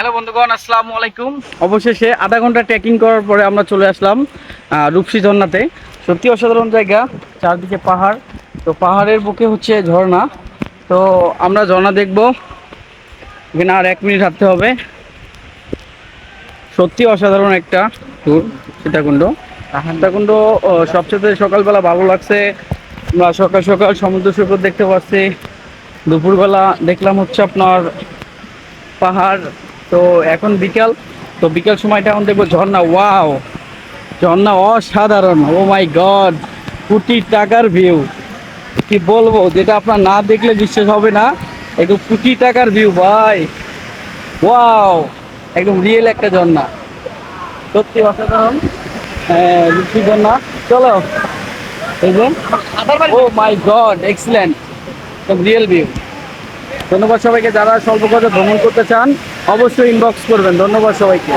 Hello বন্ধুগণ, আসসালামু আলাইকুম। অবশেষে আধা ঘন্টা ট্রেকিং করার পরে আমরা চলে আসলাম রূপসী ঝর্ণাতে। সত্যি অসাধারণ জায়গা, চারদিকে পাহাড়। তো পাহাড়ের বুকে হচ্ছে ঝর্ণা। তো আমরা ঝর্ণা দেখব, এখানে আর 1 মিনিট হাঁটতে হবে। সত্যি অসাধারণ একটা ট্যুর সীতাকুণ্ড। সীতাকুণ্ড সবচেয়ে সকালবেলা ভালো লাগছে। আমরা সকাল সকাল সমুদ্র সৈকত দেখতে পাচ্ছি। দুপুরবেলা দেখলাম হচ্ছে আপনার পাহাড়। তো এখন বিকাল, তো বিকাল সময়টা এখন দেখবো ঝর্ণা। ওয়াও, ঝর্ণা অসাধারণ। ও মাই গড, কোটি টাকার ভিউ। কি বলবো, যেটা আপনার না দেখলে বিশ্বাস হবে না। একদম কোটি টাকার ভিউ ভাই। ওয়াও, একদম রিয়েল একটা ঝর্ণা, সত্যি অসাধারণ। রূপসী ঝর্ণা, চলো এই যে। ও মাই গড, এক্সিলেন্ট, একদম রিয়েল ভিউ। ধন্যবাদ সবাইকে, যারা স্বল্প খরচে ভ্রমণ করতে চান অবশ্যই ইনবক্স করবেন। ধন্যবাদ সবাইকে।